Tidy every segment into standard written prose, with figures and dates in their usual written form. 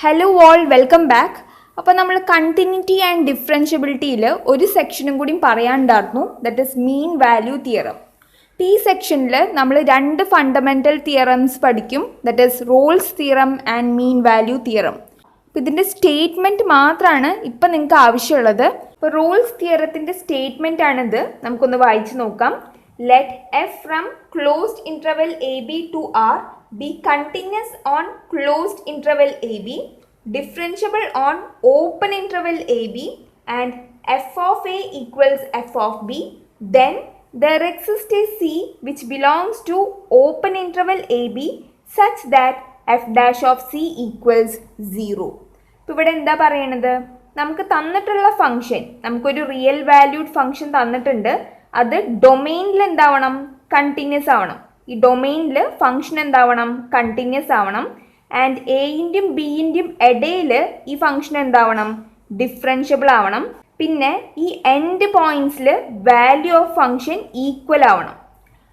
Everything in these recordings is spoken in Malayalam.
Hello all, welcome back. അപ്പോൾ നമ്മൾ കണ്ടിന്യൂറ്റി ആൻഡ് ഡിഫറൻഷ്യബിലിറ്റിയിൽ ഒരു സെക്ഷനും കൂടി പറയാനുണ്ടായിരുന്നു, that is mean value theorem. ഈ സെക്ഷനിൽ നമ്മൾ രണ്ട് ഫണ്ടമെൻ്റൽ തിയറംസ് പഠിക്കും, ദറ്റ് ഇസ് Rolle's theorem and mean value theorem. അപ്പോൾ ഇതിൻ്റെ സ്റ്റേറ്റ്മെൻറ്റ് മാത്രമാണ് ഇപ്പം നിങ്ങൾക്ക് ആവശ്യമുള്ളത്. ഇപ്പോൾ റോൾസ് തിയറത്തിൻ്റെ സ്റ്റേറ്റ്മെൻ്റ് ആണിത്. നമുക്കൊന്ന് വായിച്ച് നോക്കാം. Let f from closed interval a b to R be continuous on closed interval AB, differentiable on open interval AB, and f of A equals f of B, then there exists a C which belongs to open interval AB such that f dash of C equals 0. ഇപ്പോൾ ഇവിടെ എന്താ പറയണത്? നമുക്ക് തന്നിട്ടുള്ള ഫംഗ്ഷൻ, നമുക്കൊരു റിയൽ വാല്യൂഡ് ഫംഗ്ഷൻ തന്നിട്ടുണ്ട്. അത് ഡൊമെയിനിൽ എന്താവണം? കണ്ടിന്യൂസ് ആവണം. ഈ ഡൊമെയിനിൽ ഫംഗ്ഷൻ എന്താവണം? കണ്ടിന്യൂസ് ആവണം. ആൻഡ് എൻ്റെയും ബിൻ്റെയും ഇടയിൽ ഈ ഫംഗ്ഷൻ എന്താവണം? ഡിഫറൻഷ്യബിൾ ആവണം. പിന്നെ ഈ എൻഡ് പോയിന്റ്സിൽ വാല്യൂ ഓഫ് ഫംഗ്ഷൻ ഈക്വൽ ആവണം.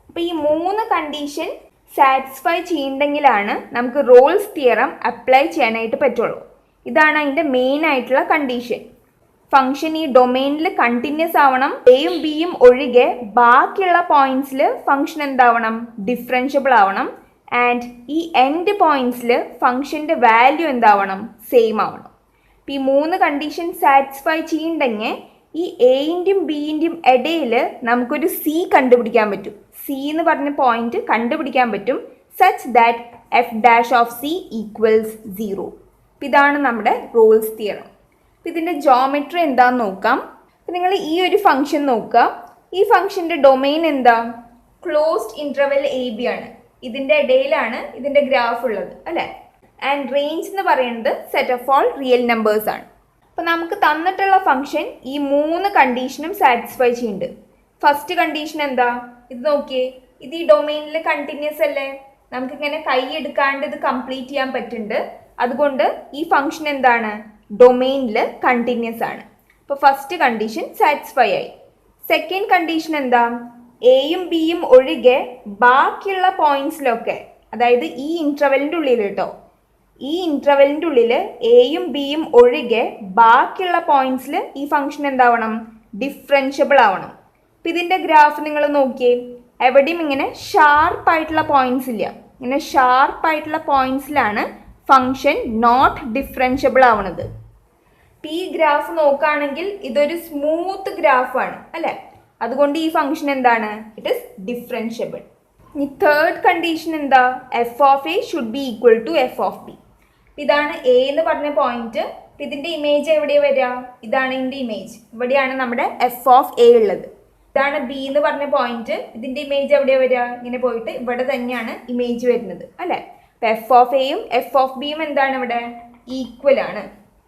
അപ്പോൾ ഈ മൂന്ന് കണ്ടീഷൻ സാറ്റിസ്ഫൈ ചെയ്യുന്നെങ്കിലാണ് നമുക്ക് റോൾസ് തിയറം അപ്ലൈ ചെയ്യാനായിട്ട് പറ്റുള്ളൂ. ഇതാണ് അതിൻ്റെ മെയിൻ ആയിട്ടുള്ള കണ്ടീഷൻ. ഫംഗ്ഷൻ ഈ ഡൊമെയിനിൽ കണ്ടിന്യൂസ് ആവണം. എയും ബിയും ഒഴികെ ബാക്കിയുള്ള പോയിന്റ്സിൽ ഫംഗ്ഷൻ എന്താവണം? ഡിഫറൻഷ്യബിൾ ആവണം. ആൻഡ് ഈ എൻഡ് പോയിന്റ്സിൽ ഫംഗ്ഷൻ്റെ വാല്യൂ എന്താവണം? സെയിം ആവണം. ഈ മൂന്ന് കണ്ടീഷൻ സാറ്റിസ്ഫൈ ചെയ്യുന്നുണ്ടെങ്കിൽ ഈ എൻ്റെയും ബിൻ്റെയും ഇടയിൽ നമുക്കൊരു സി കണ്ടുപിടിക്കാൻ പറ്റും. സി എന്ന് പറഞ്ഞ പോയിന്റ് കണ്ടുപിടിക്കാൻ പറ്റും. Such that f dash of c equals 0. ഇതാണ് നമ്മുടെ റോൾസ് തിയറം. ഇതിൻ്റെ ജോമെട്രി എന്താണെന്ന് നോക്കാം. അപ്പം നിങ്ങൾ ഈ ഒരു ഫംഗ്ഷൻ നോക്കുക. ഈ ഫംഗ്ഷൻ്റെ ഡൊമെയിൻ എന്താ? ക്ലോസ്ഡ് ഇൻ്റർവെൽ എ ബി ആണ്. ഇതിൻ്റെ ഇടയിലാണ് ഇതിൻ്റെ ഗ്രാഫ് ഉള്ളത്, അല്ലേ? ആൻഡ് റേഞ്ച് എന്ന് പറയുന്നത് set of all real numbers ആണ്. അപ്പം നമുക്ക് തന്നിട്ടുള്ള ഫംഗ്ഷൻ ഈ മൂന്ന് കണ്ടീഷനും സാറ്റിസ്ഫൈ ചെയ്യുന്നുണ്ട്. ഫസ്റ്റ് കണ്ടീഷൻ എന്താ? ഇത് നോക്കിയേ, ഇത് ഈ ഡൊമെയിനിൽ കണ്ടിന്യൂസ് അല്ലേ? നമുക്കിങ്ങനെ കൈ എടുക്കാണ്ട് ഇത് കംപ്ലീറ്റ് ചെയ്യാൻ പറ്റുന്നുണ്ട്. അതുകൊണ്ട് ഈ ഫംഗ്ഷൻ എന്താണ്? ഡൊമെയിനിൽ കണ്ടിന്യൂസ് ആണ്. അപ്പോൾ ഫസ്റ്റ് കണ്ടീഷൻ സാറ്റിസ്ഫൈ ആയി. സെക്കൻഡ് കണ്ടീഷൻ എന്താ? എയും ബിയും ഒഴികെ ബാക്കിയുള്ള പോയിന്റ്സിലൊക്കെ, അതായത് ഈ ഇൻ്റർവെലിൻ്റെ ഉള്ളിൽ കേട്ടോ, ഈ ഇൻ്റർവെലിൻ്റെ ഉള്ളിൽ എയും ബിയും ഒഴികെ ബാക്കിയുള്ള പോയിന്റ്സിൽ ഈ ഫംഗ്ഷൻ എന്താവണം? ഡിഫറൻഷ്യബിൾ ആവണം. അപ്പം ഇതിൻ്റെ ഗ്രാഫ് നിങ്ങൾ നോക്കിയേ, എവിടെയും ഇങ്ങനെ ഷാർപ്പായിട്ടുള്ള പോയിന്റ്സ് ഇല്ല. ഇങ്ങനെ ഷാർപ്പായിട്ടുള്ള പോയിന്റ്സിലാണ് ഫംഗ്ഷൻ നോട്ട് ഡിഫറൻഷ്യബിൾ ആവണത്. ഈ ഗ്രാഫ് നോക്കുകയാണെങ്കിൽ ഇതൊരു സ്മൂത്ത് ഗ്രാഫാണ്, അല്ലേ? അതുകൊണ്ട് ഈ ഫംഗ്ഷൻ എന്താണ്? It is differentiable. ഇനി തേർഡ് കണ്ടീഷൻ എന്താ? F of a should be equal to f of b. ഇതാണ് എ എന്ന് പറഞ്ഞ പോയിന്റ്. ഇതിൻ്റെ ഇമേജ് എവിടെയാണ് വരിക? ഇതാണ് ഇതിൻ്റെ ഇമേജ്. ഇവിടെയാണ് നമ്മുടെ എഫ് ഓഫ് എ ഉള്ളത്. ഇതാണ് ബി എന്ന് പറഞ്ഞ പോയിന്റ്. ഇതിൻ്റെ ഇമേജ് എവിടെയാണ് വരിക? ഇങ്ങനെ പോയിട്ട് ഇവിടെ തന്നെയാണ് ഇമേജ് വരുന്നത്, അല്ലേ? എഫ് ഓഫ് എയും എഫ് ഓഫ് ബിയും എന്താണ് ഇവിടെ? ഈക്വൽ ആണ്.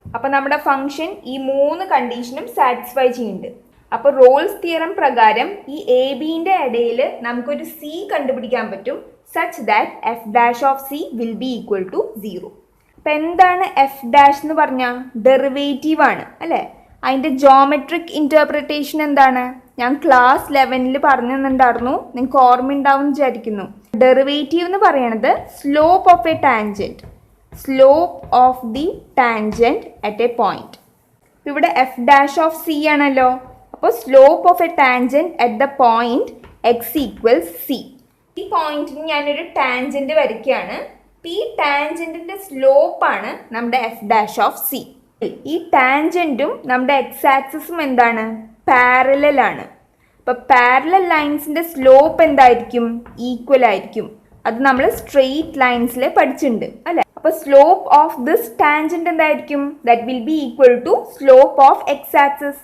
അപ്പോൾ നമ്മുടെ ഫംഗ്ഷൻ ഈ മൂന്ന് കണ്ടീഷനും സാറ്റിസ്ഫൈ ചെയ്യുന്നുണ്ട്. അപ്പോൾ റോൾസ് തിയറം പ്രകാരം ഈ എ ബിൻ്റെ ഇടയിൽ നമുക്കൊരു സി കണ്ടുപിടിക്കാൻ പറ്റും, such that f dash of c will be equal to 0. അപ്പം എന്താണ് എഫ് ഡാഷ് എന്ന് പറഞ്ഞാൽ? ഡെറിവേറ്റീവ് ആണ്, അല്ലേ? അതിൻ്റെ ജോമെട്രിക് ഇൻ്റർപ്രിട്ടേഷൻ എന്താണ്? ഞാൻ ക്ലാസ് 11 പറഞ്ഞു തന്നിട്ടുണ്ടായിരുന്നു, നിങ്ങൾക്ക് ഓർമ്മയുണ്ടാവും വിചാരിക്കുന്നു. ഡെറിവേറ്റീവ് എന്ന് പറയുന്നത് slope of A tangent, slope of the tangent at A point. ഇവിടെ എഫ് ഡാഷ് ഓഫ് സി ആണല്ലോ. അപ്പോൾ slope of A tangent at the point X equals C. ഈ പോയിന്റിന് ഞാനൊരു ടാൻജൻറ്റ് വരയ്ക്കുകയാണ്. ഈ ടാൻജൻറ്റിൻ്റെ സ്ലോപ്പാണ് നമ്മുടെ എഫ് ഡാഷ് ഓഫ് സി. ഈ ടാൻജൻറ്റും നമ്മുടെ എക്സ് ആക്സിസും എന്താണ്? പാരലൽ ആണ്. അപ്പോൾ പാരലൽ ലൈൻസിൻ്റെ സ്ലോപ്പ് എന്തായിരിക്കും? ഈക്വൽ ആയിരിക്കും. അത് നമ്മൾ സ്ട്രെയിറ്റ് ലൈൻസിൽ പഠിച്ചിട്ടുണ്ട്, അല്ലേ? അപ്പോൾ സ്ലോപ്പ് ഓഫ് ദിസ് ടാൻജൻറ്റ് എന്തായിരിക്കും? That will be equal to slope of x axis.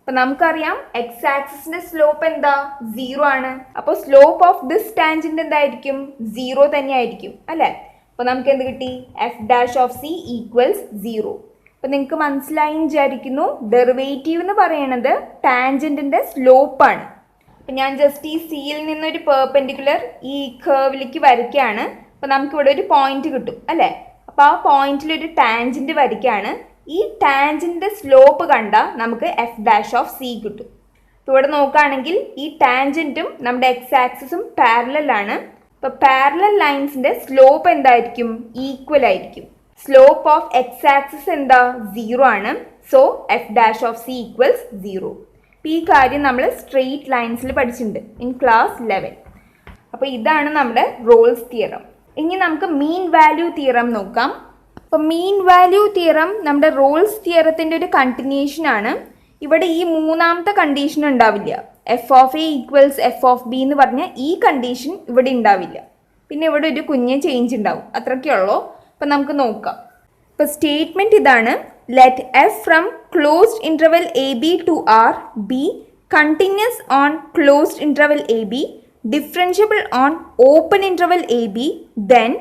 അപ്പോൾ നമുക്കറിയാം എക്സ് ആക്സിസിൻ്റെ സ്ലോപ്പ് എന്താ? 0 ആണ്. അപ്പോൾ സ്ലോപ്പ് ഓഫ് ദിസ് ടാൻജൻറ്റ് എന്തായിരിക്കും? 0 തന്നെ ആയിരിക്കും, അല്ലേ? അപ്പോൾ നമുക്ക് എന്ത് കിട്ടി? F dash of c equals 0. അപ്പം നിങ്ങൾക്ക് മനസ്സിലായി വിചാരിക്കുന്നു. ഡെറിവേറ്റീവ് എന്ന് പറയുന്നത് ടാൻജൻറ്റിൻ്റെ സ്ലോപ്പാണ്. അപ്പം ഞാൻ ജസ്റ്റ് ഈ സിയിൽ നിന്നൊരു പെർപെൻഡിക്കുലർ ഈ കർവിലേക്ക് വരയ്ക്കുകയാണ്. അപ്പം നമുക്കിവിടെ ഒരു പോയിന്റ് കിട്ടും, അല്ലേ? അപ്പോൾ ആ പോയിന്റിലൊരു ടാൻജൻറ്റ് വരയ്ക്കുകയാണ്. ഈ ടാൻജൻറ്റിൻ്റെ സ്ലോപ്പ് കണ്ടാൽ നമുക്ക് എഫ് ഡാഷ് ഓഫ് സി കിട്ടും. അപ്പോൾ ഇവിടെ നോക്കുകയാണെങ്കിൽ ഈ ടാൻജൻറ്റും നമ്മുടെ എക്സ് ആക്സിസും പാരലൽ ആണ്. അപ്പോൾ പാരലൽ ലൈൻസിൻ്റെ സ്ലോപ്പ് എന്തായിരിക്കും? ഈക്വൽ ആയിരിക്കും. സ്ലോപ്പ് ഓഫ് എക്സ് ആക്സിസ് എന്താ 0 ആണ്. So F dash of c equals 0. ഈ കാര്യം നമ്മൾ സ്ട്രെയിറ്റ് ലൈൻസിൽ പഠിച്ചിട്ടുണ്ട് ഇൻ ക്ലാസ് 11. അപ്പോൾ ഇതാണ് നമ്മുടെ റോൾസ് തിയറം. ഇനി നമുക്ക് മീൻ വാല്യൂ തിയറം നോക്കാം. അപ്പോൾ മീൻ വാല്യൂ തിയറം നമ്മുടെ റോൾസ് തിയറത്തിൻ്റെ ഒരു കണ്ടിന്യൂഷൻ ആണ്. ഇവിടെ ഈ മൂന്നാമത്തെ കണ്ടീഷൻ ഉണ്ടാവില്ല. F of A equals f of B എന്ന് പറഞ്ഞ ഈ കണ്ടീഷൻ ഇവിടെ ഉണ്ടാവില്ല. പിന്നെ ഇവിടെ ഒരു കുഞ്ഞ് ചേഞ്ച് ഉണ്ടാവും. അത്രയ്ക്കേ ഉള്ളൂ. അപ്പം നമുക്ക് നോക്കാം. ഇപ്പോൾ സ്റ്റേറ്റ്മെൻറ്റ് ഇതാണ്. Let f from closed interval a b to R be continuous on closed interval a b differentiable on open interval a b then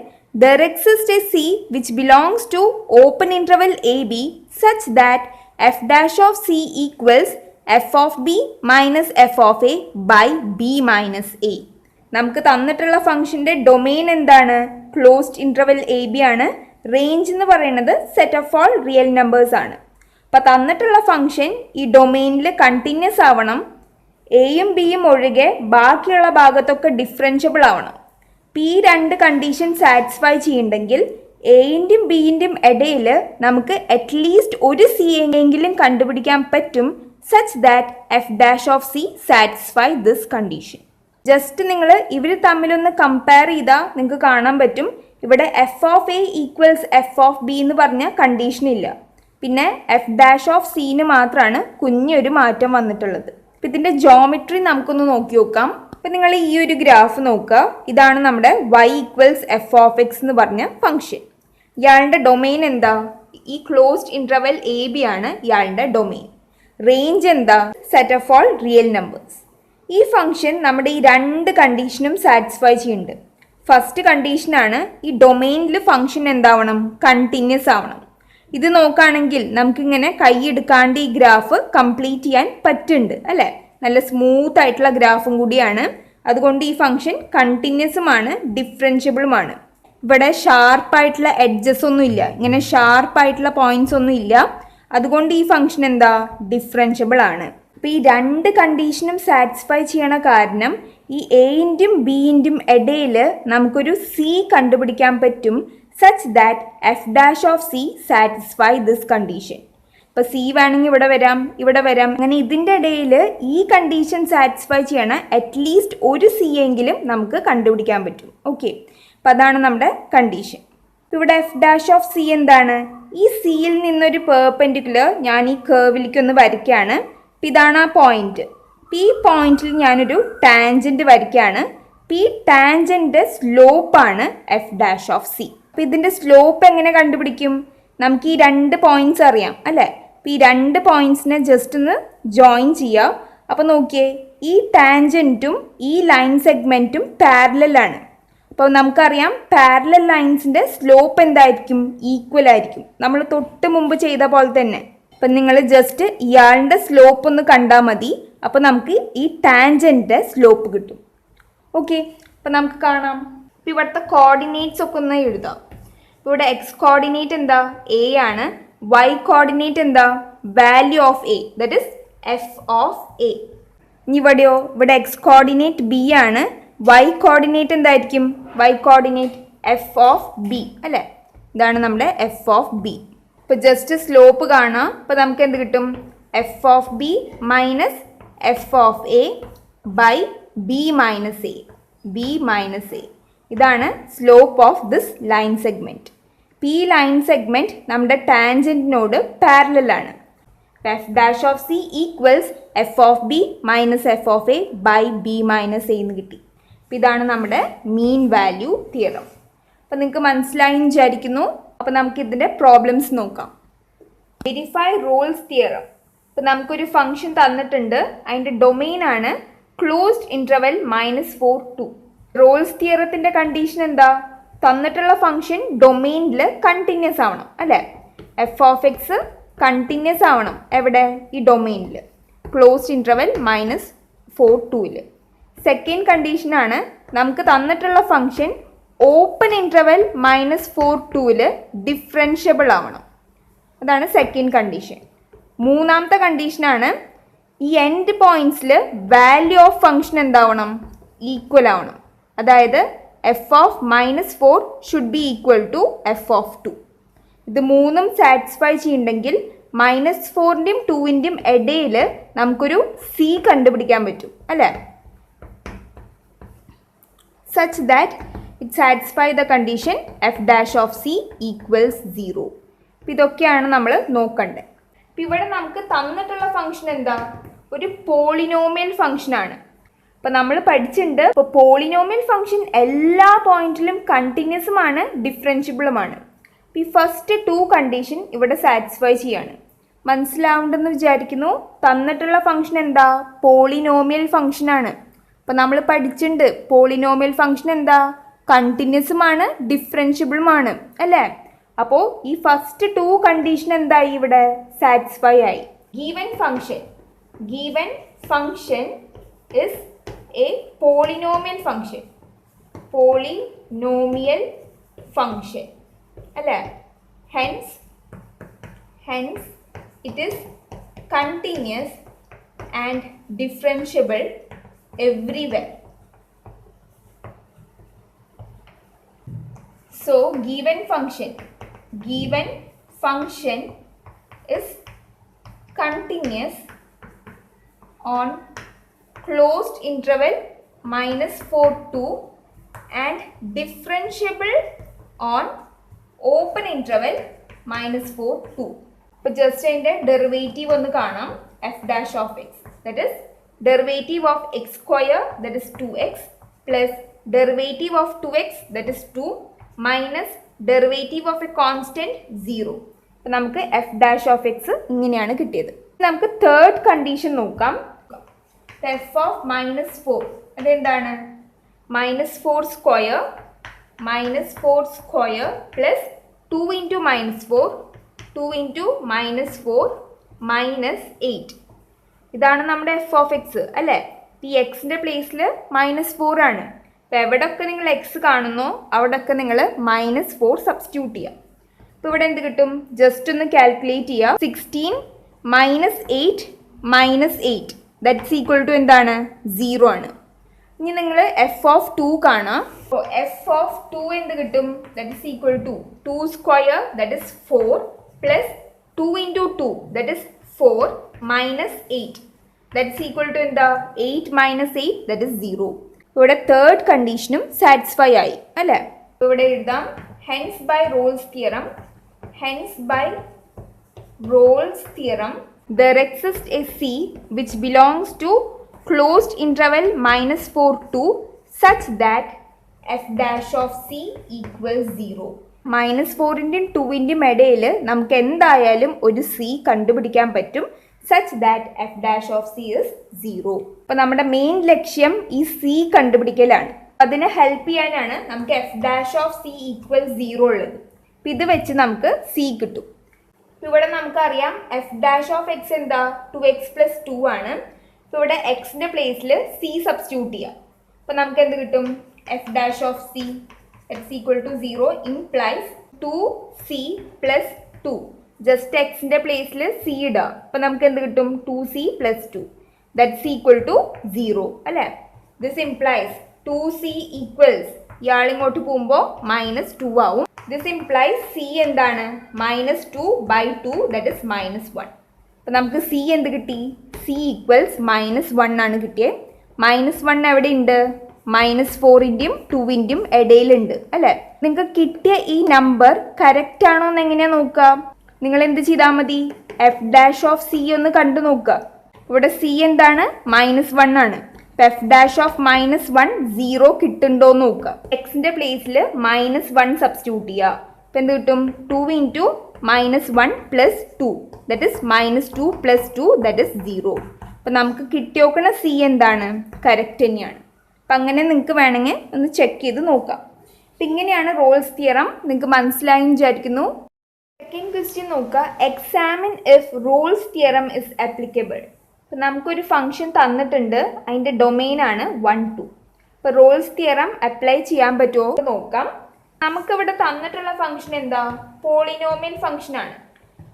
there exists a C which belongs to open interval AB such that f dash of C equals f of B minus f of A by B minus A. നമുക്ക് തന്നിട്ടുള്ള ഫംഗ്ഷൻ്റെ ഡൊമെയിൻ എന്താണ്? ക്ലോസ്ഡ് ഇൻ്റർവെൽ എ ബി ആണ്. റേഞ്ച് എന്ന് പറയുന്നത് set of all real numbers ആണ്. അപ്പം തന്നിട്ടുള്ള ഫംഗ്ഷൻ ഈ ഡൊമെയിനിൽ കണ്ടിന്യൂസ് ആവണം. എയും ബിയും ഒഴികെ ബാക്കിയുള്ള ഭാഗത്തൊക്കെ ഡിഫറൻഷ്യബിൾ ആവണം. ഈ രണ്ട് കണ്ടീഷൻ സാറ്റിസ്ഫൈ ചെയ്യുന്നുണ്ടെങ്കിൽ എൻ്റെയും ബിൻ്റെയും ഇടയിൽ നമുക്ക് അറ്റ്ലീസ്റ്റ് ഒരു സി എങ്കിലും കണ്ടുപിടിക്കാൻ പറ്റും such that f dash of C satisfy this condition. Just നിങ്ങൾ ഇവർ തമ്മിലൊന്ന് കമ്പയർ ചെയ്താൽ നിങ്ങൾക്ക് കാണാൻ പറ്റും ഇവിടെ F of A equals f of B എന്ന് പറഞ്ഞ കണ്ടീഷൻ ഇല്ല. പിന്നെ എഫ് ഡാഷ് ഓഫ് സിന് മാത്രമാണ് കുഞ്ഞൊരു മാറ്റം വന്നിട്ടുള്ളത്. അപ്പം ഇതിൻ്റെ ജോമെട്രി നമുക്കൊന്ന് നോക്കി നോക്കാം. അപ്പം നിങ്ങൾ ഈ ഒരു ഗ്രാഫ് നോക്കുക. ഇതാണ് നമ്മുടെ y equals f of X എന്ന് പറഞ്ഞ ഫംഗ്ഷൻ. ഇയാളുടെ ഡൊമെയിൻ എന്താ? ഈ ക്ലോസ്ഡ് ഇൻ്റർവെൽ എ ബി ആണ് ഇയാളുടെ ഡൊമെയിൻ. റേഞ്ച് എന്താ? Set of all real numbers. ഈ ഫംഗ്ഷൻ നമ്മുടെ ഈ രണ്ട് കണ്ടീഷനും സാറ്റിസ്ഫൈ ചെയ്യുന്നുണ്ട്. ഫസ്റ്റ് കണ്ടീഷനാണ് ഈ ഡൊമെയിനിൽ ഫംഗ്ഷൻ എന്താവണം? കണ്ടിന്യൂസ് ആവണം. ഇത് നോക്കുകയാണെങ്കിൽ നമുക്കിങ്ങനെ കൈയെടുക്കാണ്ട് ഈ ഗ്രാഫ് കംപ്ലീറ്റ് ചെയ്യാൻ പറ്റുന്നുണ്ട് അല്ലേ? നല്ല സ്മൂത്ത് ആയിട്ടുള്ള ഗ്രാഫും കൂടിയാണ്. അതുകൊണ്ട് ഈ ഫംഗ്ഷൻ കണ്ടിന്യൂസുമാണ്, ഡിഫറൻഷ്യബിളുമാണ്. ഇവിടെ ഷാർപ്പായിട്ടുള്ള എഡ്ജസ് ഒന്നും ഇല്ല, ഇങ്ങനെ ഷാർപ്പായിട്ടുള്ള പോയിന്റ്സ് ഒന്നും ഇല്ല. അതുകൊണ്ട് ഈ ഫംഗ്ഷൻ എന്താ? ഡിഫറൻഷ്യബിൾ ആണ്. അപ്പോൾ ഈ രണ്ട് കണ്ടീഷനും സാറ്റിസ്ഫൈ ചെയ്യണ കാരണം ഈ എൻ്റെയും ബിൻ്റെയും ഇടയിൽ നമുക്കൊരു സി കണ്ടുപിടിക്കാൻ പറ്റും such that f dash of C satisfy this condition. ഇപ്പോൾ സി വേണമെങ്കിൽ ഇവിടെ വരാം, ഇവിടെ വരാം. അങ്ങനെ ഇതിൻ്റെ ഇടയിൽ ഈ കണ്ടീഷൻ സാറ്റിസ്ഫൈ ചെയ്യണ അറ്റ്ലീസ്റ്റ് ഒരു സി എങ്കിലും നമുക്ക് കണ്ടുപിടിക്കാൻ പറ്റും. ഓക്കെ, അപ്പോൾ അതാണ് നമ്മുടെ കണ്ടീഷൻ. ഇവിടെ എഫ് ഡാഷ് ഓഫ് സി എന്താണ്? ഈ സിയിൽ നിന്നൊരു പെർപെൻഡിക്കുലർ ഞാൻ ഈ കേർവിലേക്കൊന്ന് വരയ്ക്കുകയാണ്. അപ്പോൾ ഇതാണ് ആ പോയിന്റ്. ഈ പോയിന്റിൽ ഞാനൊരു ടാൻജൻറ്റ് വരയ്ക്കുകയാണ്. ഈ ടാൻജൻ്റെ സ്ലോപ്പാണ് എഫ് ഡാഷ് ഓഫ് സി. അപ്പോൾ ഇതിൻ്റെ സ്ലോപ്പ് എങ്ങനെ കണ്ടുപിടിക്കും? നമുക്ക് ഈ രണ്ട് പോയിന്റ്സ് അറിയാം അല്ലേ? അപ്പോൾ ഈ രണ്ട് പോയിന്റ്സിനെ ജസ്റ്റ് ഒന്ന് ജോയിൻ ചെയ്യുക. അപ്പോൾ നോക്കിയേ, ഈ ടാൻജൻറ്റും ഈ ലൈൻ സെഗ്മെൻറ്റും പാരലലാണ്. അപ്പോൾ നമുക്കറിയാം പാരലൽ ലൈൻസിൻ്റെ സ്ലോപ്പ് എന്തായിരിക്കും? ഈക്വൽ ആയിരിക്കും. നമ്മൾ തൊട്ട് മുമ്പ് ചെയ്ത പോലെ തന്നെ. അപ്പം നിങ്ങൾ ജസ്റ്റ് ഇയാളുടെ സ്ലോപ്പ് ഒന്ന് കണ്ടാൽ മതി. അപ്പോൾ നമുക്ക് ഈ ടാൻജൻറ്റിൻ്റെ സ്ലോപ്പ് കിട്ടും. ഓക്കെ, അപ്പം നമുക്ക് കാണാം. അപ്പോൾ ഇവിടുത്തെ കോർഡിനേറ്റ്സ് ഒക്കെ ഒന്ന് എഴുതാം. ഇവിടെ എക്സ് കോർഡിനേറ്റ് എന്താ? എ ആണ്. വൈ കോർഡിനേറ്റ് എന്താ? Value of a, that is f of a. ഇനി ഇവിടെയോ? ഇവിടെ എക്സ് കോർഡിനേറ്റ് ബി ആണ്. വൈ കോർഡിനേറ്റ് എന്തായിരിക്കും? Y coordinate f of b അല്ലേ? ഇതാണ് നമ്മുടെ എഫ് ഓഫ് ബി. ഇപ്പോൾ ജസ്റ്റ് സ്ലോപ്പ് കാണാം. അപ്പോൾ നമുക്ക് എന്ത് കിട്ടും? F of b minus f of a by b minus a, b minus a. ഇതാണ് slope of this line segment. ഈ ലൈൻ സെഗ്മെൻറ്റ് നമ്മുടെ ടാൻജൻറ്റിനോട് പാരലലാണ്. F dash of c equals f of b minus f of a by b minus a എന്ന് കിട്ടി. അപ്പോൾ ഇതാണ് നമ്മുടെ മീൻ വാല്യൂ തിയറം. അപ്പോൾ നിങ്ങൾക്ക് മനസ്സിലായി എന്ന് വിചാരിക്കുന്നു. അപ്പോൾ നമുക്ക് ഇതിൻ്റെ പ്രോബ്ലംസ് നോക്കാം. Verify Rolls theorem. അപ്പോൾ നമുക്കൊരു ഫംഗ്ഷൻ തന്നിട്ടുണ്ട്. അതിൻ്റെ ഡൊമെയിനാണ് ക്ലോസ്ഡ് ഇൻ്റർവെൽ -4 2. റോൾസ് തിയറത്തിൻ്റെ കണ്ടീഷൻ എന്താ? തന്നിട്ടുള്ള ഫംഗ്ഷൻ ഡൊമെയിനിൽ കണ്ടിന്യൂസ് ആവണം അല്ലേ? എഫ് ഓഫ് എക്സ് കണ്ടിന്യൂസ് ആവണം. എവിടെ? ഈ ഡൊമെയിനിൽ ക്ലോസ്ഡ് ഇൻ്റർവെൽ -4 2. സെക്കൻഡ് കണ്ടീഷനാണ് നമുക്ക് തന്നിട്ടുള്ള ഫംഗ്ഷൻ ഓപ്പൺ ഇൻ്റർവെൽ -4 2 ഡിഫറൻഷ്യബിൾ ആവണം. അതാണ് സെക്കൻഡ് കണ്ടീഷൻ. മൂന്നാമത്തെ കണ്ടീഷനാണ് ഈ എൻഡ് പോയിന്റ്സിൽ വാല്യൂ ഓഫ് ഫംഗ്ഷൻ എന്താവണം? ഈക്വൽ ആവണം. അതായത് f of -4 should be equal to f of 2. ഇത് മൂന്നും സാറ്റിസ്ഫൈ ചെയ്യുന്നുണ്ടെങ്കിൽ -4ൻ്റെയും 2ൻ്റെയും ഇടയിൽ നമുക്കൊരു സി കണ്ടുപിടിക്കാൻ പറ്റും അല്ലേ? Such that it satisfy the condition F dash of c equals 0. ഇതൊക്കെയാണ് നമ്മൾ നോക്കേണ്ടത്. അപ്പം ഇവിടെ നമുക്ക് തന്നിട്ടുള്ള ഫംഗ്ഷൻ എന്താ? ഒരു പോളിനോമിയൽ ഫംഗ്ഷനാണ്. അപ്പോൾ നമ്മൾ പഠിച്ചിട്ടുണ്ട്, ഇപ്പോൾ പോളിനോമിയൽ ഫംഗ്ഷൻ എല്ലാ പോയിന്റിലും കണ്ടിന്യൂസുമാണ്, ഡിഫറൻഷ്യബിളുമാണ്. ഈ ഫസ്റ്റ് 2 കണ്ടീഷൻ ഇവിടെ സാറ്റിസ്ഫൈ ചെയ്യാണ്. മനസ്സിലാവുണ്ടെന്ന് വിചാരിക്കുന്നു. തന്നിട്ടുള്ള ഫംഗ്ഷൻ എന്താ? പോളിനോമിയൽ ഫംഗ്ഷനാണ്. അപ്പോൾ നമ്മൾ പഠിച്ചിട്ടുണ്ട് പോളിനോമിയൽ ഫംഗ്ഷൻ എന്താ? കണ്ടിന്യൂസുമാണ്, ഡിഫറൻഷ്യബിളുമാണ് അല്ലേ? അപ്പോൾ ഈ ഫസ്റ്റ് 2 കണ്ടീഷൻ എന്തായി? ഇവിടെ സാറ്റിസ്ഫൈ ആയി. Given function is A polynomial function അല്ലേ? hence it is continuous and differentiable everywhere. So given function is continuous on closed interval -4 to and differentiable on open interval -4 to. ഇപ്പോൾ ജസ്റ്റ് അതിൻ്റെ ഡെറിവേറ്റീവ് ഒന്ന് കാണാം. F dash of x that is derivative of x square that is 2x plus derivative of 2x that is 2 minus derivative of A constant 0. അപ്പോൾ നമുക്ക് എഫ് ഡാഷ് ഓഫ് എക്സ് ഇങ്ങനെയാണ് കിട്ടിയത്. നമുക്ക് തേർഡ് കണ്ടീഷൻ നോക്കാം. എഫ് ഓഫ് -4 അതെന്താണ്? -4 സ്ക്വയർ പ്ലസ് 2 into -4 -8. ഇതാണ് നമ്മുടെ എഫ് ഓഫ് എക്സ് അല്ലേ? ഈ എക്സിൻ്റെ പ്ലേസിൽ -4 ആണ്. അപ്പോൾ എവിടെയൊക്കെ നിങ്ങൾ എക്സ് കാണുന്നോ അവിടെയൊക്കെ നിങ്ങൾ -4 സബ്സ്റ്റിറ്റ്യൂട്ട് ചെയ്യുക. അപ്പോൾ ഇവിടെ എന്ത് കിട്ടും? ജസ്റ്റ് ഒന്ന് കാൽക്കുലേറ്റ് ചെയ്യുക. 16 -8 ദാറ്റ്സ് ഈക്വൽ ടു എന്താണ്? 0 ആണ്. ഇനി നിങ്ങൾ എഫ് ഓഫ് 2 കാണാം. അപ്പോൾ എഫ് ഓഫ് 2 എന്ത് കിട്ടും? That is equal to 2 square that is 4 plus 2 into 2 that is 4 -8 that is equal to എന്താ? 8 - 8 ദാറ്റ് ഇസ് 0. ഇവിടെ തേർഡ് കണ്ടീഷനും സാറ്റിസ്ഫൈ ആയി അല്ലേ? ഇവിടെ എഴുതാം hence by Rolle's theorem there exists a C which belongs to closed interval -4 to such that f dash of C equals 0. -4ൻ്റെയും 2ൻ്റെയും ഇടയിൽ നമുക്ക് എന്തായാലും ഒരു C കണ്ടുപിടിക്കാൻ പറ്റും. such that f dash of C is 0. അപ്പോൾ നമ്മുടെ മെയിൻ ലക്ഷ്യം ഈ C കണ്ടുപിടിക്കലാണ്. അതിനെ ഹെൽപ്പ് ചെയ്യാനാണ് നമുക്ക് f dash of C equals 0 ഉള്ളത്. അപ്പോൾ ഇത് വെച്ച് നമുക്ക് C കിട്ടും. ഇവിടെ നമുക്കറിയാം എഫ് ഡാഷ് ഓഫ് എക്സ് എന്താ? 2x + 2 ആണ്. അപ്പോൾ ഇവിടെ എക്സിൻ്റെ പ്ലേസിൽ സി സബ്സ്റ്റിറ്റ്യൂട്ട് ചെയ്യാം. അപ്പോൾ നമുക്ക് എന്ത് കിട്ടും? F dash of c x equal to 0 implies 2c + 2. Just എക്സിൻ്റെ പ്ലേസിൽ സി ഇടുക. അപ്പോൾ നമുക്ക് എന്ത് കിട്ടും? 2c + 2 ദാറ്റ്സ് ഈക്വൽ ടു 0 അല്ലേ? ദിസ് ഇംപ്ലൈസ് 2c ഈക്വൽസ് ഇയാളിങ്ങോട്ട് പോകുമ്പോൾ -2 ആവും. ദിസ് ഇംപ്ലൈസ് സി എന്താണ്? -2/2 ദാറ്റ് ഇസ് -1. അപ്പോൾ നമുക്ക് സി എന്ത് കിട്ടി? സി ഈക്വൽസ് -1 ആണ് കിട്ടിയത്. -1 എവിടെ ഉണ്ട്? -4ൻ്റെയും 2ൻ്റെയും ഇടയിലുണ്ട് അല്ലേ? നിങ്ങൾക്ക് കിട്ടിയ ഈ നമ്പർ കറക്റ്റ് ആണോ എന്ന് എങ്ങനെയാണ് നോക്കുക? നിങ്ങൾ എന്ത് ചെയ്താൽ മതി? എഫ് ഡാഷ് ഓഫ് സി ഒന്ന് കണ്ടു നോക്കുക. ഇവിടെ സി എന്താണ്? -1 ആണ്. എഫ് ഡാഷ് ഓഫ് -1 0 കിട്ടുന്നുണ്ടോ എന്ന് നോക്കുക. എക്സിൻ്റെ പ്ലേസിൽ -1 സബ്സ്റ്റിറ്റ്യൂട്ട് ചെയ്യുക. അപ്പോൾ എന്ത് കിട്ടും? 2 into -1 + 2 that is -2 + 2 that is 0. അപ്പോൾ നമുക്ക് കിട്ടിയോക്കണ സി എന്താണ്? കറക്റ്റ് തന്നെയാണ്. അപ്പം അങ്ങനെ നിങ്ങൾക്ക് വേണമെങ്കിൽ ഒന്ന് ചെക്ക് ചെയ്ത് നോക്കാം. അപ്പം ഇങ്ങനെയാണ് റോൾസ് തിയറം. നിങ്ങൾക്ക് മനസ്സിലായി വിചാരിക്കുന്നു. സെക്കൻഡ് ക്വസ്റ്റ്യൻ നോക്കുക. Examine if Rolls theorem is applicable. അപ്പം നമുക്കൊരു ഫംഗ്ഷൻ തന്നിട്ടുണ്ട്, അതിൻ്റെ ഡൊമെയിനാണ് 1 2. അപ്പോൾ റോൾസ് തിയറം അപ്ലൈ ചെയ്യാൻ പറ്റുമോ നോക്കാം. നമുക്കിവിടെ തന്നിട്ടുള്ള ഫംഗ്ഷൻ എന്താ? പോളിനോമിയൽ ഫംഗ്ഷനാണ്.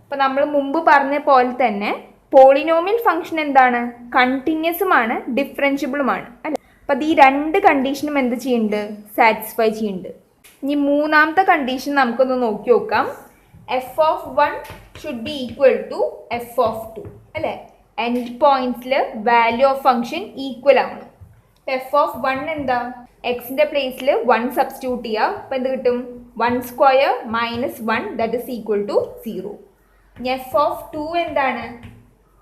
അപ്പോൾ നമ്മൾ മുമ്പ് പറഞ്ഞ പോലെ തന്നെ പോളിനോമിയൽ ഫംഗ്ഷൻ എന്താണ്? കണ്ടിന്യൂസുമാണ്, ഡിഫറൻഷ്യബിളുമാണ് അല്ലേ? അപ്പോൾ അത് ഈ 2 കണ്ടീഷനും എന്ത് ചെയ്യുന്നുണ്ട്? സാറ്റിസ്ഫൈ ചെയ്യുന്നുണ്ട്. ഇനി മൂന്നാമത്തെ കണ്ടീഷൻ നമുക്കൊന്ന് നോക്കി നോക്കാം. F of 1 should be equal to f of 2 അല്ലേ? എൻഡ് പോയിന്റ്സിൽ വാല്യൂ ഓഫ് ഫംഗ്ഷൻ ഈക്വൽ ആവണം. എഫ് ഓഫ് 1 എന്താ? എക്സിന്റെ പ്ലേസിൽ 1 സബ്സ്റ്റിറ്റ്യൂട്ട് ചെയ്യുക. അപ്പോൾ എന്ത് കിട്ടും? 1 square minus 1 that is equal to 0. F of 2 എന്താണ്?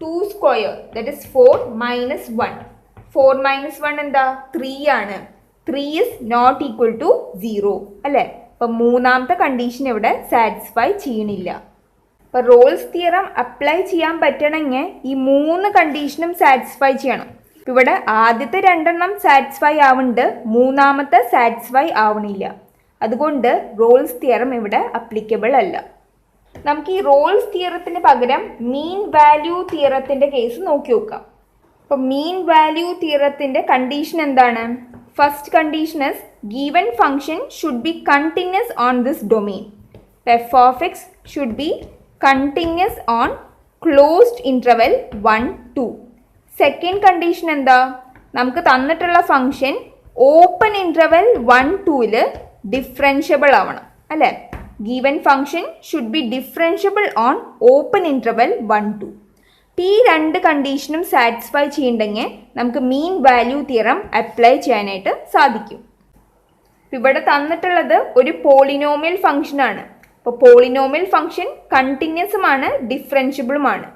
2 square that is 4 minus 1. 4 minus 1 എന്താ? 3 ആണ്. 3 ഇസ് നോട്ട് ഈക്വൽ ടു 0 അല്ലേ? അപ്പം മൂന്നാമത്തെ കണ്ടീഷൻ ഇവിടെ സാറ്റിസ്ഫൈ ചെയ്യണില്ല. അപ്പോൾ റോൾസ് തിയറം അപ്ലൈ ചെയ്യാൻ പറ്റണമെങ്കിൽ ഈ 3 കണ്ടീഷനും സാറ്റിസ്ഫൈ ചെയ്യണം. ഇപ്പം ഇവിടെ ആദ്യത്തെ 2 സാറ്റിസ്ഫൈ ആവുന്നുണ്ട്, മൂന്നാമത്തെ സാറ്റിസ്ഫൈ ആവണില്ല. അതുകൊണ്ട് റോൾസ് തിയറം ഇവിടെ അപ്ലിക്കബിൾ അല്ല. നമുക്ക് ഈ റോൾസ് തിയറത്തിന് പകരം മീൻ വാല്യൂ തിയറത്തിൻ്റെ കേസ് നോക്കി നോക്കാം. അപ്പോൾ മീൻ വാല്യൂ തിയറത്തിൻ്റെ കണ്ടീഷൻ എന്താണ്? First condition is given function should be continuous on this domain. F of X should be continuous on closed interval 1, 2. Second condition എന്താ? നമുക്ക് തന്നിട്ടുള്ള ഫംഗ്ഷൻ ഓപ്പൺ ഇൻ്റർവെൽ 1, 2ൽ ഡിഫറൻഷ്യബിൾ ആവണം അല്ലേ? Given function should be differentiable on open interval 1, 2. ഈ 2 കണ്ടീഷനും സാറ്റിസ്ഫൈ ചെയ്യണ്ടെങ്കിൽ നമുക്ക് മീൻ വാല്യൂ തിയറം അപ്ലൈ ചെയ്യാനായിട്ട് സാധിക്കും. ഇവിടെ തന്നിട്ടുള്ളത് ഒരു പോളിനോമിയൽ ഫംഗ്ഷനാണ്. അപ്പോൾ പോളിനോമിയൽ ഫംഗ്ഷൻ കണ്ടിന്യൂസുമാണ്, ഡിഫറൻഷ്യബിളുമാണ്.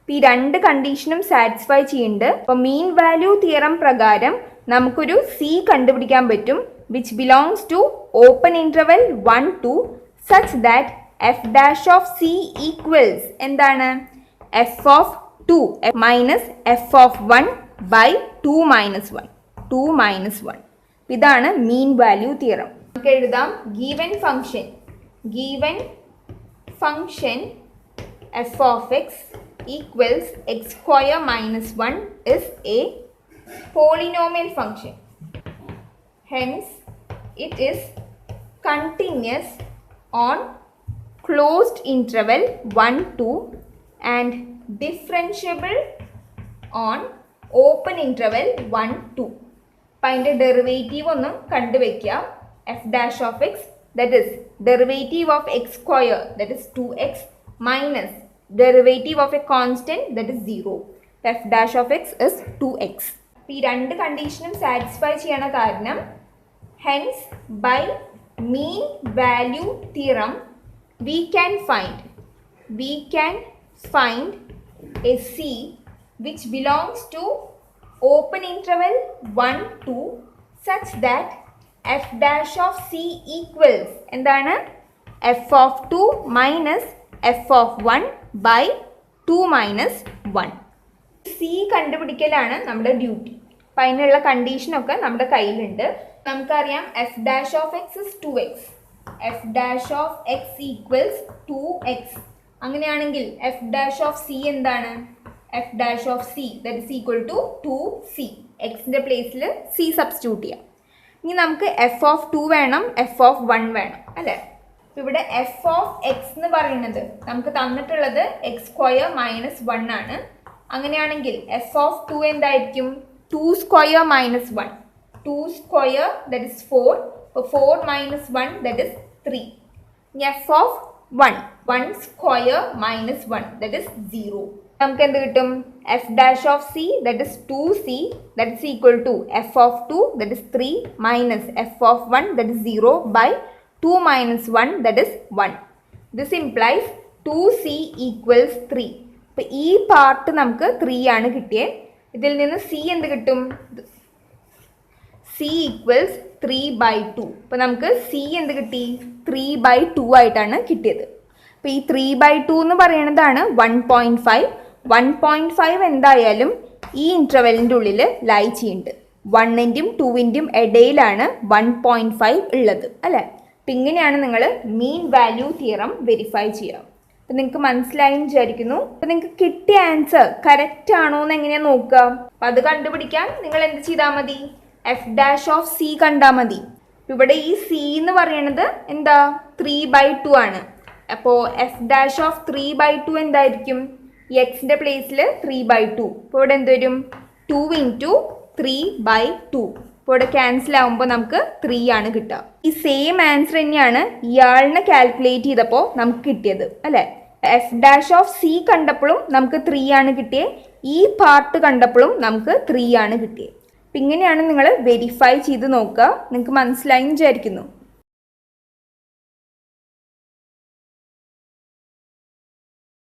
ഈ 2 കണ്ടീഷനും സാറ്റിസ്ഫൈ ചെയ്യുന്നുണ്ട്. അപ്പോൾ മീൻ വാല്യൂ തിയറം പ്രകാരം നമുക്കൊരു സി കണ്ടുപിടിക്കാൻ പറ്റും which belongs to open interval 1, 2 such that f dash of c equals എന്താണ്? F of 2 minus f of 1 by 2 minus 1. 2 minus 1 ഇതാണ് മീൻ വാല്യൂ തിയറം. നമുക്ക് എഴുതാം given function f of x equals x square minus 1 is a polynomial function. Hence, it is continuous on closed interval 1, 2 and differentiable on open interval 1, 2. അപ്പോൾ അതിൻ്റെ ഡെറിവേറ്റീവ് ഒന്നും കണ്ടുവയ്ക്കുക. F dash of x that is derivative of x square that is 2x minus derivative of a constant that is 0. f dash of x is 2x. ഈ 2 കണ്ടീഷനും സാറ്റിസ്ഫൈ ചെയ്യണ കാരണം hence by mean value theorem we can find a c which belongs to open interval 1, 2 such that f dash of c equals എന്താണ്? f of 2 minus f of 1 by 2 minus 1. C കണ്ടുപിടിക്കലാണ് നമ്മുടെ ഡ്യൂട്ടി. അപ്പം അതിനുള്ള കണ്ടീഷനൊക്കെ നമ്മുടെ കയ്യിലുണ്ട്. നമുക്കറിയാം f dash of x is 2x. F dash of x equals 2x. അങ്ങനെയാണെങ്കിൽ എഫ് ഡാഷ് ഓഫ് സി എന്താണ്? F dash of c that is equal to 2c. എക്സിൻ്റെ പ്ലേസിൽ സി സബ്സ്റ്റിറ്റ്യൂട്ട് ചെയ്യാം. ഇനി നമുക്ക് എഫ് ഓഫ് 2 വേണം, എഫ് ഓഫ് 1 വേണം അല്ലേ? ഇവിടെ എഫ് ഓഫ് എക്സ് എന്ന് പറയുന്നത് നമുക്ക് തന്നിട്ടുള്ളത് എക്സ് സ്ക്വയർ മൈനസ് 1 ആണ്. അങ്ങനെയാണെങ്കിൽ എഫ് ഓഫ് 2 എന്തായിരിക്കും? 2 square minus 1. 2 square that is 4. അപ്പോൾ 4 മൈനസ് 1 ദറ്റ് ഇസ് 3. ഇനി f of 1 square minus 1 that is 0. നമുക്ക് എന്ത് കിട്ടും? F dash of c that is 2c that is equal to f of 2 that is 3 minus f of 1 that is 0 by 2 minus 1 that is 1. This implies 2c equals 3. അപ്പോൾ ഈ പാർട്ട് നമുക്ക് 3 ആണ് കിട്ടിയത്. ഇതിൽ നിന്ന് c എന്ത് കിട്ടും? c equals 3 by 2. അപ്പോൾ നമുക്ക് c എന്ത് കിട്ടി? 3 by 2 ആയിട്ടാണ് കിട്ടിയത്. അപ്പോൾ ഈ 3 by 2 എന്ന് പറയുന്നതാണ് 1.5. 1.5 എന്തായാലും ഈ ഇൻ്റർവെല്ലിൻ്റെ ഉള്ളിൽ ലൈ ചെയ്യുന്നുണ്ട്. 1ൻ്റെയും 2ൻ്റെയും ഇടയിലാണ് 1.5 ഉള്ളത് അല്ലേ? അപ്പം ഇങ്ങനെയാണ് നിങ്ങൾ മീൻ വാല്യൂ തിയറം വെരിഫൈ ചെയ്യുക. അപ്പം നിങ്ങൾക്ക് മനസ്സിലായെന്ന് വിചാരിക്കുന്നു. അപ്പം നിങ്ങൾക്ക് കിട്ടിയ ആൻസർ കറക്റ്റ് ആണോ എന്ന് എങ്ങനെയാണ് നോക്കുക? അപ്പം അത് കണ്ടുപിടിക്കാൻ നിങ്ങൾ എന്ത് ചെയ്താൽ മതി? എഫ് ഡാഷ് ഓഫ് സി കണ്ടാൽ മതി. ഇവിടെ ഈ സി എന്ന് പറയുന്നത് എന്താ? 3/2 ആണ്. അപ്പോൾ എഫ് ഡാഷ് ഓഫ് 3/2 എന്തായിരിക്കും? ഈ എക്സിൻ്റെ പ്ലേസിൽ 3/2. അപ്പോൾ ഇവിടെ എന്ത് വരും? 2 × 3/2 അപ്പോൾ ഇവിടെ ക്യാൻസൽ ആകുമ്പോൾ നമുക്ക് 3 ആണ് കിട്ടുക. ഈ സെയിം ആൻസർ തന്നെയാണ് ഇയാളിനെ കാൽക്കുലേറ്റ് ചെയ്തപ്പോൾ നമുക്ക് കിട്ടിയത് അല്ലേ. f' കണ്ടപ്പോഴും നമുക്ക് 3 ആണ് കിട്ടിയത്, ഈ പാർട്ട് കണ്ടപ്പോഴും നമുക്ക് 3 ആണ് കിട്ടിയത്. അപ്പം ഇങ്ങനെയാണ് നിങ്ങൾ വെരിഫൈ ചെയ്ത് നോക്കുക. നിങ്ങൾക്ക് മനസ്സിലായി വിചാരിക്കുന്നു.